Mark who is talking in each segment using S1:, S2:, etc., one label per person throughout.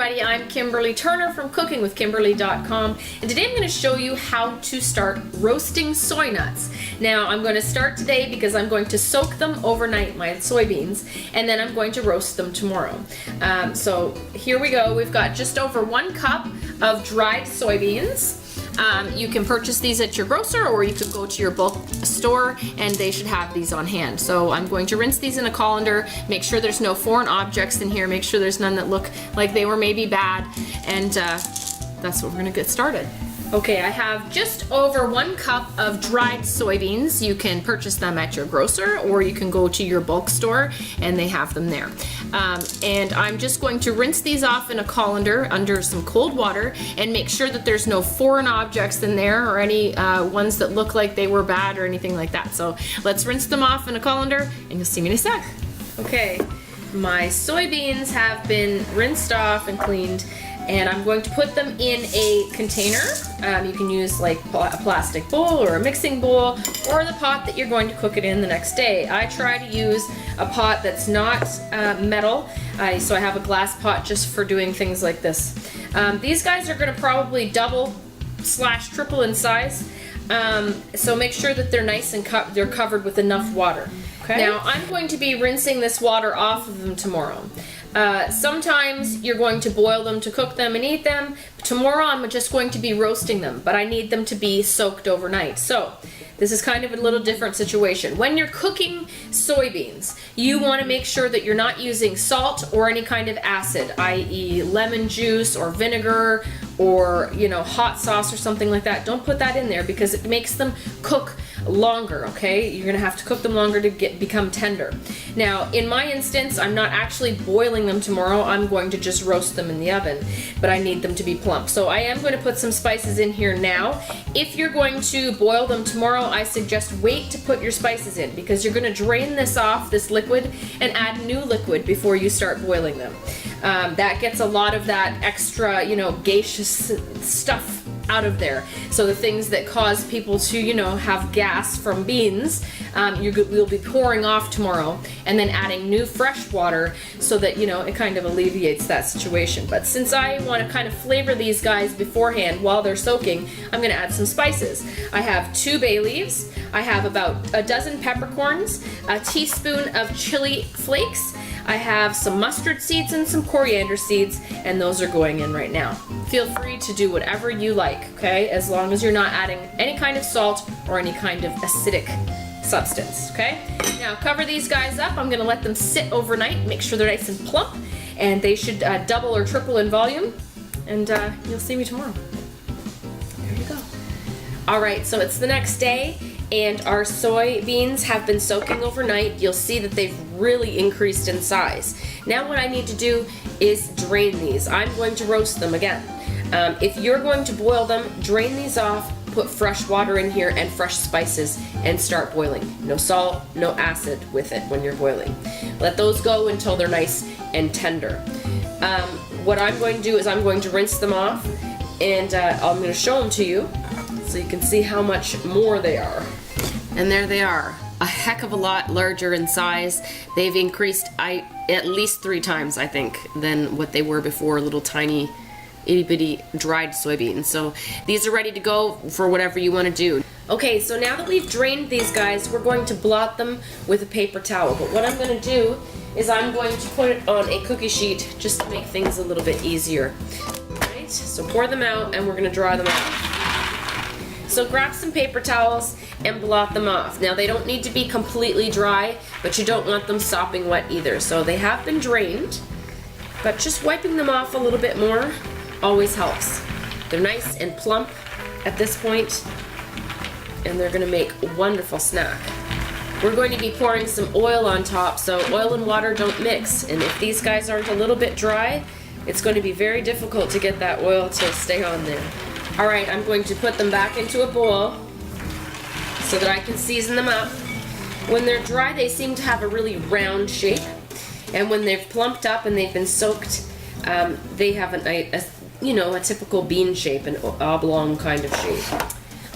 S1: everybody, I'm Kimberly Turner from cookingwithkimberly.com, and today I'm going to show you how to start roasting soy nuts. Now I'm going to start today because I'm going to soak them overnight, my soybeans, and then I'm going to roast them tomorrow. So here we go. We've got just over 1 cup of dried soybeans. You can purchase these at your grocer, or you could go to your bulk store and they should have these on hand. So I'm going to rinse these in a colander, make sure there's no foreign objects in here, make sure there's none that look like they were maybe bad, and that's what we're gonna get started. Okay, I have just over 1 cup of dried soybeans. You can purchase them at your grocer, or you can go to your bulk store and they have them there. And I'm just going to rinse these off in a colander under some cold water and make sure that there's no foreign objects in there or any ones that look like they were bad or anything like that. So let's rinse them off in a colander and you'll see me in a sec. Okay, my soybeans have been rinsed off and cleaned, and I'm going to put them in a container. You can use like a plastic bowl or a mixing bowl, or the pot that you're going to cook it in the next day. I try to use a pot that's not metal, so I have a glass pot just for doing things like this. These guys are gonna probably double/triple in size, so make sure that they're nice and they're covered with enough water. Okay. Now I'm going to be rinsing this water off of them tomorrow. Sometimes you're going to boil them to cook them and eat them. Tomorrow I'm just going to be roasting them, but I need them to be soaked overnight. So this is kind of a little different situation. When you're cooking soybeans, you want to make sure that you're not using salt or any kind of acid, i.e. lemon juice or vinegar or, you know, hot sauce or something like that. Don't put that in there because it makes them cook longer, okay? You're gonna have to cook them longer to become tender. Now, in my instance, I'm not actually boiling them tomorrow. I'm going to just roast them in the oven, but I need them to be plump. So I am going to put some spices in here now. If you're going to boil them tomorrow, I suggest wait to put your spices in, because you're gonna drain this off, this liquid, and add new liquid before you start boiling them. That gets a lot of that extra, you know, gaseous stuff out of there. So the things that cause people to, you know, have gas from beans, we'll be pouring off tomorrow and then adding new fresh water so that, you know, it kind of alleviates that situation. But since I want to kind of flavor these guys beforehand while they're soaking, I'm going to add some spices. I have 2 bay leaves, I have about a dozen peppercorns, a teaspoon of chili flakes, I have some mustard seeds and some coriander seeds, and those are going in right now. Feel free to do whatever you like, okay? As long as you're not adding any kind of salt or any kind of acidic substance, okay? Now cover these guys up. I'm gonna let them sit overnight, make sure they're nice and plump, and they should double or triple in volume, and you'll see me tomorrow. There you go. All right, so it's the next day, and our soybeans have been soaking overnight. You'll see that they've really increased in size. Now what I need to do is drain these. I'm going to roast them again. If you're going to boil them, drain these off, put fresh water in here and fresh spices, and start boiling. No salt, no acid with it when you're boiling. Let those go until they're nice and tender. What I'm going to do is I'm going to rinse them off, and I'm going to show them to you so you can see how much more they are. And there they are, a heck of a lot larger in size. They've increased at least 3 times, I think, than what they were before, little tiny itty bitty dried soybeans. So these are ready to go for whatever you want to do. Okay, so now that we've drained these guys, we're going to blot them with a paper towel. But what I'm going to do is I'm going to put it on a cookie sheet just to make things a little bit easier. Alright, so pour them out and we're going to dry them out. So grab some paper towels and blot them off. Now they don't need to be completely dry, but you don't want them sopping wet either. So they have been drained, but just wiping them off a little bit more always helps. They're nice and plump at this point, and they're gonna make a wonderful snack. We're going to be pouring some oil on top, so oil and water don't mix, and if these guys aren't a little bit dry, it's going to be very difficult to get that oil to stay on there. Alright, I'm going to put them back into a bowl so that I can season them up. When they're dry, they seem to have a really round shape, and when they've plumped up and they've been soaked, they have a typical bean shape, an oblong kind of shape.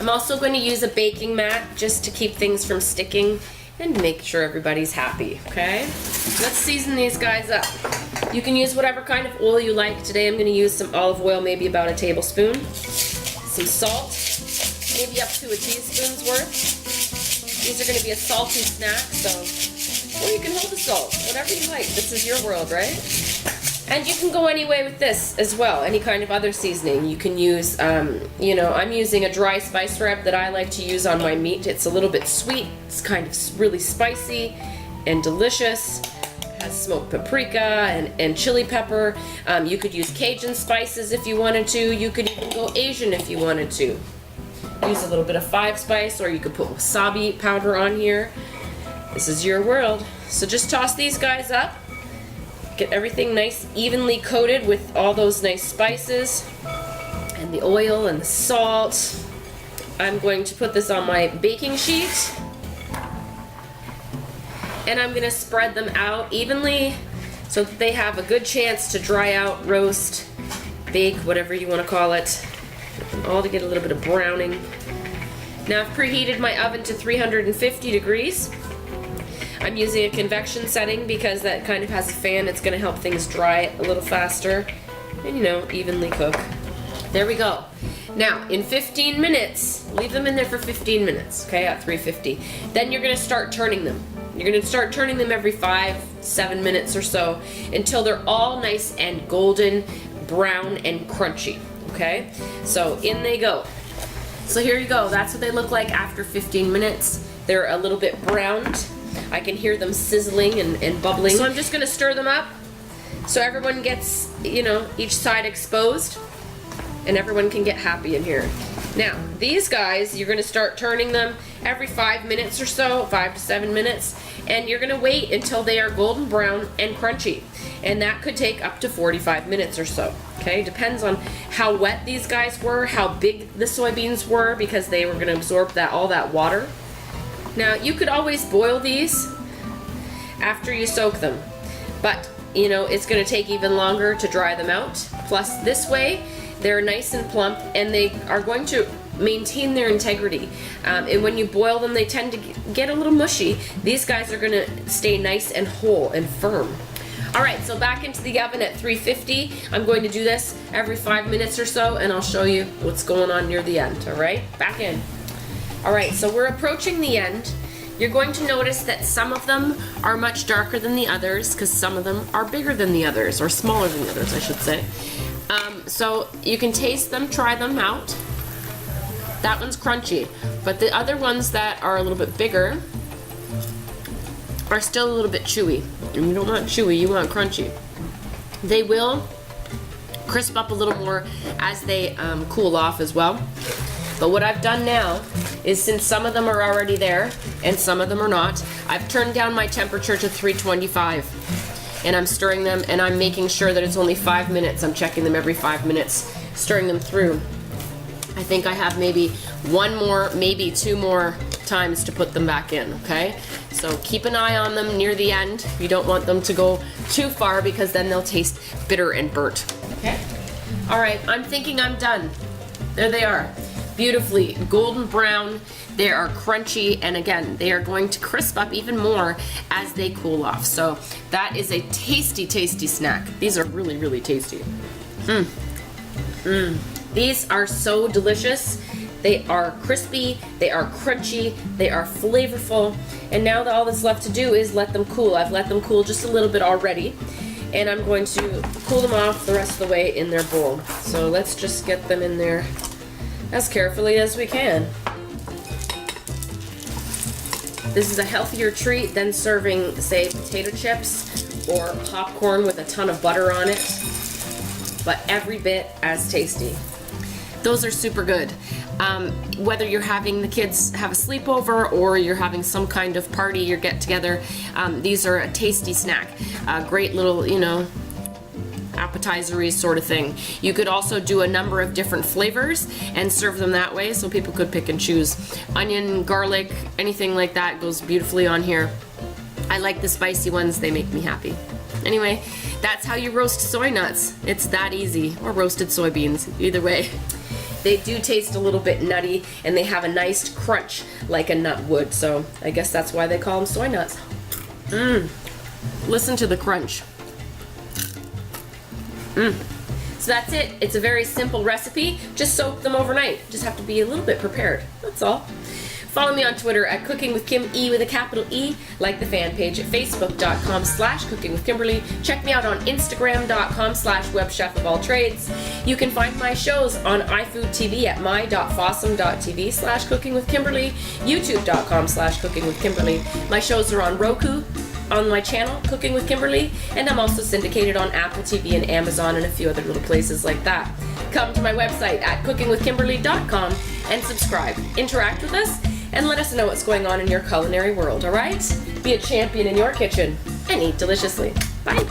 S1: I'm also going to use a baking mat just to keep things from sticking and make sure everybody's happy, okay? Let's season these guys up. You can use whatever kind of oil you like. Today I'm going to use some olive oil, maybe about a tablespoon. Some salt, maybe up to a teaspoon's worth. These are going to be a salty snack, so, or you can hold the salt, whatever you like. This is your world, right? And you can go any way with this as well, any kind of other seasoning. You can use, you know, I'm using a dry spice rub that I like to use on my meat. It's a little bit sweet, it's kind of really spicy and delicious. Has smoked paprika and chili pepper. You could use Cajun spices if you wanted to. You could even go Asian if you wanted to. Use a little bit of 5 spice, or you could put wasabi powder on here. This is your world. So just toss these guys up. Get everything nice evenly coated with all those nice spices and the oil and the salt. I'm going to put this on my baking sheet. And I'm going to spread them out evenly so that they have a good chance to dry out, roast, bake, whatever you want to call it. All to get a little bit of browning. Now I've preheated my oven to 350 degrees. I'm using a convection setting because that kind of has a fan. It's going to help things dry a little faster and, you know, evenly cook. There we go. Now, in 15 minutes, leave them in there for 15 minutes, okay, at 350. Then you're going to start turning them. You're going to start turning them every 5-7 minutes or so until they're all nice and golden, brown, and crunchy, okay? So in they go. So here you go. That's what they look like after 15 minutes. They're a little bit browned. I can hear them sizzling and bubbling. So I'm just going to stir them up so everyone gets, you know, each side exposed and everyone can get happy in here. Now, these guys, you're going to start turning them every 5 minutes or so, 5 to 7 minutes, and you're going to wait until they are golden brown and crunchy. And that could take up to 45 minutes or so, okay? Depends on how wet these guys were, how big the soybeans were, because they were going to absorb all that water. Now, you could always boil these after you soak them, but, you know, it's going to take even longer to dry them out. Plus, this way, they're nice and plump, and they are going to maintain their integrity. And when you boil them, they tend to get a little mushy. These guys are going to stay nice and whole and firm. All right, so back into the oven at 350. I'm going to do this every 5 minutes or so, and I'll show you what's going on near the end, all right? Back in. All right, so we're approaching the end. You're going to notice that some of them are much darker than the others because some of them are bigger than the others, or smaller than the others, I should say. So you can taste them, try them out. That one's crunchy, but the other ones that are a little bit bigger are still a little bit chewy. And you don't want chewy, you want crunchy. They will crisp up a little more as they cool off as well. But what I've done now is, since some of them are already there and some of them are not, I've turned down my temperature to 325. And I'm stirring them, and I'm making sure that it's only 5 minutes. I'm checking them every 5 minutes, stirring them through. I think I have maybe 1 more, maybe 2 more times to put them back in, okay? So keep an eye on them near the end. You don't want them to go too far because then they'll taste bitter and burnt. Okay? All right, I'm thinking I'm done. There they are. Beautifully golden brown. They are crunchy, and again, they are going to crisp up even more as they cool off. So that is a tasty, tasty snack. These are really, really tasty. These are so delicious. They are crispy, they are crunchy, they are flavorful, and now all that's left to do is let them cool. I've let them cool just a little bit already, and I'm going to cool them off the rest of the way in their bowl. So let's just get them in there as carefully as we can. This is a healthier treat than serving, say, potato chips or popcorn with a ton of butter on it, but every bit as tasty. Those are super good. Whether you're having the kids have a sleepover or you're having some kind of party or get together, these are a tasty snack. A great little, you know, appetizer-y sort of thing. You could also do a number of different flavors and serve them that way, so people could pick and choose. Onion, garlic, anything like that goes beautifully on here. I like the spicy ones, they make me happy. Anyway, that's how you roast soy nuts. It's that easy, or roasted soybeans, either way. They do taste a little bit nutty, and they have a nice crunch like a nut would, so I guess that's why they call them soy nuts. Listen to the crunch. So that's it. It's a very simple recipe. Just soak them overnight. Just have to be a little bit prepared. That's all. Follow me on Twitter at Cooking with Kim E with a capital E. Like the fan page at facebook.com/cookingwithkimberly. Check me out on instagram.com/webchefofalltrades. You can find my shows on iFood TV at my.fossum.tv/cookingwithkimberly, youtube.com/cookingwithkimberly. My shows are on Roku on my channel, Cooking with Kimberly, and I'm also syndicated on Apple TV and Amazon and a few other little places like that. Come to my website at cookingwithkimberly.com and subscribe. Interact with us and let us know what's going on in your culinary world, all right? Be a champion in your kitchen and eat deliciously. Bye.